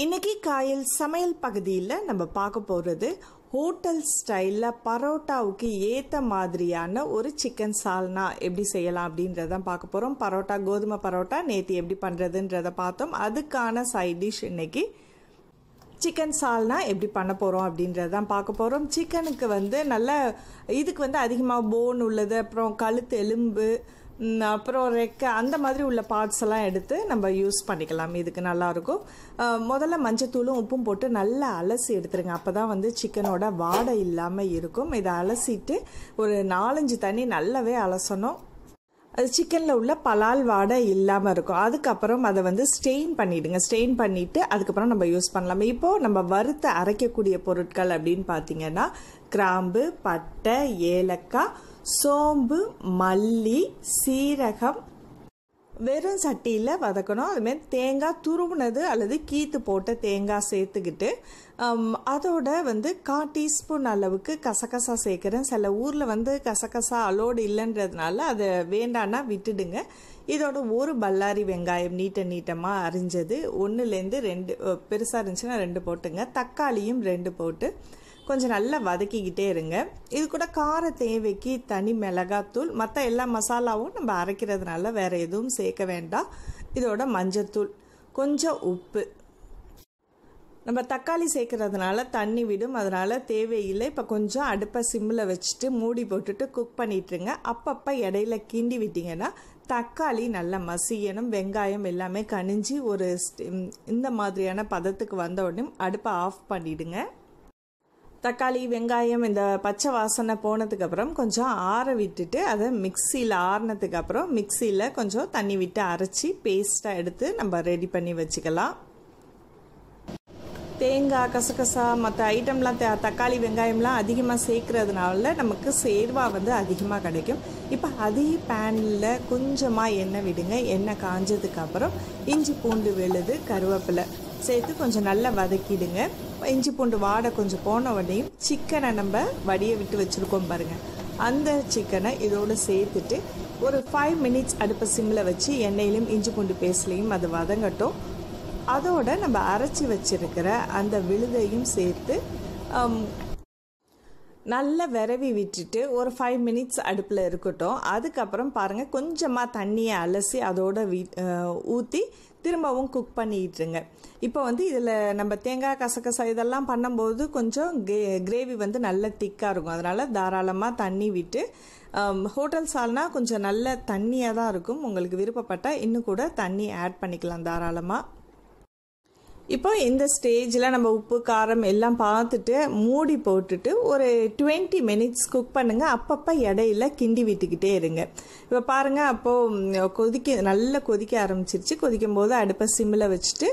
இன்னைக்கு காயல் சமையல் பகுதியில் நம்ம பார்க்க போகிறது ஹோட்டல் ஸ்டைலில் பரோட்டாவுக்கு ஏற்ற மாதிரியான ஒரு சிக்கன் சால்னா எப்படி செய்யலாம் அப்படின்றத பார்க்க போகிறோம். பரோட்டா, கோதுமை பரோட்டா நேற்று எப்படி பண்ணுறதுன்றதை பார்த்தோம். அதுக்கான சைட் டிஷ் இன்னைக்கு சிக்கன் சால்னா எப்படி பண்ண போகிறோம் அப்படின்றதான் பார்க்க போகிறோம். சிக்கனுக்கு நல்ல இதுக்கு அதிகமாக போன் உள்ளது, அப்புறம் கழுத்து எலும்பு, அப்புறம் ரெக்கை, அந்த மாதிரி உள்ள பார்ட்ஸ் எல்லாம் எடுத்து நம்ம யூஸ் பண்ணிக்கலாம். இதுக்கு நல்லாயிருக்கும். முதல்ல மஞ்சத்தூளும் உப்பும் போட்டு நல்லா அலசி எடுத்துருங்க. அப்போ தான் சிக்கனோட வாடை இல்லாமல் இருக்கும். இதை அலசிட்டு ஒரு 4-5 தண்ணி நல்லாவே அலசணும். அது சிக்கனில் உள்ள பலால் வாடை இல்லாமல் இருக்கும். அதுக்கப்புறம் அதை ஸ்டெயின் பண்ணிவிடுங்க. ஸ்டெயின் பண்ணிவிட்டு அதுக்கப்புறம் நம்ம யூஸ் பண்ணலாம். இப்போது நம்ம வறுத்து அரைக்கக்கூடிய பொருட்கள் அப்படின்னு பார்த்தீங்கன்னா கிராம்பு, பட்டை, ஏலக்காய், சோம்பு, மல்லி, சீரகம் வெறும் சட்டியில் வதக்கணும். அதுமாரி தேங்காய் துருவுனது அல்லது கீத்து போட்ட தேங்காய் சேர்த்துக்கிட்டு அதோட 1/4 டீஸ்பூன் அளவுக்கு கசகசா சேர்க்குறேன். சில ஊரில் கசகசா அலோடு இல்லைன்றதுனால அதை வேண்டான்னா விட்டுடுங்க. இதோட ஒரு பல்லாரி வெங்காயம் நீட்டமாக அரிஞ்சது 1லேருந்து 2, பெருசாக இருந்துச்சுன்னா 2 போட்டுங்க. தக்காளியும் 2 போட்டு கொஞ்சம் நல்லா வதக்கிக்கிட்டே இருங்க. இது கூட கார தேவைக்கு தனி மிளகாத்தூள், மற்ற எல்லா மசாலாவும் நம்ம அரைக்கிறதுனால வேறு எதுவும் சேர்க்க வேண்டாம். இதோட மஞ்சத்தூள், கொஞ்சம் உப்பு. நம்ம தக்காளி சேர்க்கறதுனால தண்ணி விடும், அதனால் தேவையில்லை. இப்போ கொஞ்சம் அடுப்பை சிம்மில் வச்சுட்டு மூடி போட்டுட்டு குக் பண்ணிட்டுருங்க. அப்பப்போ இடையில கிண்டி விட்டிங்கன்னா தக்காளி நல்லா மசியணும். வெங்காயம் எல்லாமே கனிஞ்சி ஒரு இந்த மாதிரியான பதத்துக்கு வந்த உடனே அடுப்பை ஆஃப் பண்ணிவிடுங்க. தக்காளி, வெங்காயம் இந்த பச்சை வாசனை போனதுக்கப்புறம் கொஞ்சம் ஆற விட்டுட்டு அதை மிக்சியில் ஆறினதுக்கப்புறம் மிக்சியில் கொஞ்சம் தண்ணி விட்டு அரைச்சி பேஸ்ட்டாக எடுத்து நம்ம ரெடி பண்ணி வச்சுக்கலாம். தேங்காய், கசகசா, மற்ற ஐட்டம்லாம் தக்காளி, வெங்காயம்லாம் அதிகமாக சேர்க்கறதுனால நமக்கு சேர்வா அதிகமாக கிடைக்கும். இப்போ அதே பேனில் கொஞ்சமாக எண்ணெய் விடுங்க. எண்ணெய் காஞ்சதுக்கப்புறம் இஞ்சி பூண்டு விழுது, கருவேப்பிலை சேர்த்து கொஞ்சம் நல்லா வதக்கிடுங்க. இஞ்சி பூண்டு வாடை கொஞ்சம் போன உடனேயும் சிக்கனை நம்ம வடியை விட்டு வச்சுருக்கோம் பாருங்கள், அந்த சிக்கனை இதோடு சேர்த்துட்டு ஒரு 5 மினிட்ஸ் அடுப்பை சிம்மில் வச்சு எண்ணெயிலையும் இஞ்சி பூண்டு பேஸ்ட்லேயும் அது வதங்கட்டும். அதோட நம்ம அரைச்சி வச்சிருக்கிற அந்த விழுதையும் சேர்த்து நல்லா விரவி விட்டுட்டு ஒரு 5 மினிட்ஸ் அடுப்பில் இருக்கட்டும். அதுக்கப்புறம் பாருங்கள், கொஞ்சமாக தண்ணியை அலசி அதோட ஊற்றி திரும்பவும் குக் பண்ணிட்டுருங்க. இப்போ இதில் நம்ம தேங்காய், கசகசா இதெல்லாம் பண்ணும்போது கொஞ்சம் கிரேவி நல்ல திக்காக இருக்கும். அதனால் தாராளமாக தண்ணி விட்டு, ஹோட்டல் சால்னா கொஞ்சம் நல்ல தண்ணியாக தான் இருக்கும். உங்களுக்கு விருப்பப்பட்டால் இன்னும் கூட தண்ணி ஆட் பண்ணிக்கலாம் தாராளமாக. இப்போ இந்த ஸ்டேஜில் நம்ம உப்பு, காரம் எல்லாம் பார்த்துட்டு மூடி போட்டுட்டு ஒரு 20 மினிட்ஸ் குக் பண்ணுங்கள். அப்பப்போ இடையில கிண்டி விட்டுக்கிட்டே இருங்க. இப்போ பாருங்கள், அப்போது நல்லா கொதிக்க ஆரம்பிச்சிருச்சு. கொதிக்கும் போது அடுப்பை சிம்மில் வச்சுட்டு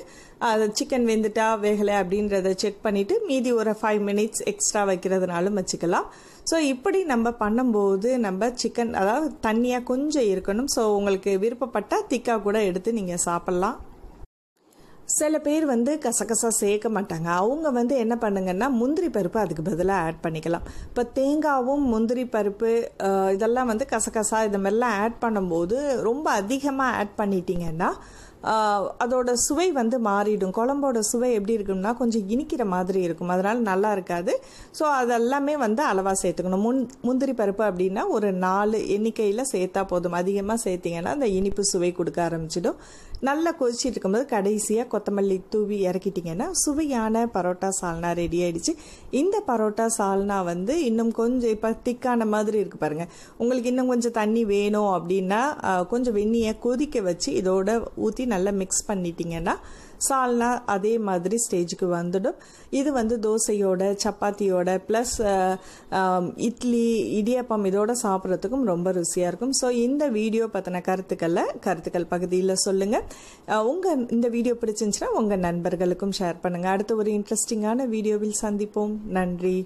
அது சிக்கன் வெந்துட்டா வேகலை அப்படின்றத செக் பண்ணிவிட்டு மீதி ஒரு 5 மினிட்ஸ் எக்ஸ்ட்ரா வைக்கிறதுனாலும் வச்சுக்கலாம். ஸோ இப்படி நம்ம பண்ணும்போது நம்ம சிக்கன் அதாவது தண்ணியாக கொஞ்சம் இருக்கணும். ஸோ உங்களுக்கு விருப்பப்பட்டால் திக்காக கூட எடுத்து நீங்கள் சாப்பிட்லாம். சில பேர் கசகசா சேர்க்க மாட்டாங்க. அவங்க என்ன பண்ணுங்கன்னா முந்திரி பருப்பு அதுக்கு பதிலாக ஆட் பண்ணிக்கலாம். இப்போ தேங்காவும் முந்திரி பருப்பு இதெல்லாம் கசகசா இது மாதிரிலாம் ஆட் பண்ணும்போது ரொம்ப அதிகமாக ஆட் பண்ணிட்டீங்கன்னா அதோட சுவை மாறிடும். குழம்போட சுவை எப்படி இருக்கும்னா கொஞ்சம் இனிக்கிற மாதிரி இருக்கும். அதனால் நல்லா இருக்காது. ஸோ அதெல்லாமே அளவாக சேர்த்துக்கணும். முந்திரி பருப்பு அப்படின்னா ஒரு 4 எண்ணிக்கையில் சேர்த்தா போதும். அதிகமாக சேர்த்திங்கன்னா அந்த இனிப்பு சுவை கொடுக்க ஆரம்பிச்சிடும். நல்லா கொதிச்சிட்டு இருக்கும்போது கடைசியாக கொத்தமல்லி தூவி இறக்கிட்டிங்கன்னா சுவையான பரோட்டா சால்னா ரெடி ஆகிடுச்சு. இந்த பரோட்டா சால்னா இன்னும் கொஞ்சம் இப்போ திக்கான மாதிரி இருக்குது பாருங்கள். உங்களுக்கு இன்னும் கொஞ்சம் தண்ணி வேணும் அப்படின்னா கொஞ்சம் வெந்நியை கொதிக்க வச்சு இதோட ஊற்றி நல்லா மிக்ஸ் பண்ணிட்டீங்கன்னா சால்னா அதே மாதிரி ஸ்டேஜுக்கு வந்துடும். இது தோசையோட, சப்பாத்தியோட ப்ளஸ் இட்லி, இடியாப்பம் இதோட சாப்பிட்றதுக்கும் ரொம்ப ருசியாக இருக்கும். ஸோ இந்த வீடியோ பற்றின கருத்துக்கள் பகுதியில் சொல்லுங்கள். இந்த வீடியோ பிடிச்சிருந்துச்சுன்னா உங்கள் நண்பர்களுக்கும் ஷேர் பண்ணுங்கள். அடுத்த ஒரு இன்ட்ரெஸ்டிங்கான வீடியோவில் சந்திப்போம். நன்றி.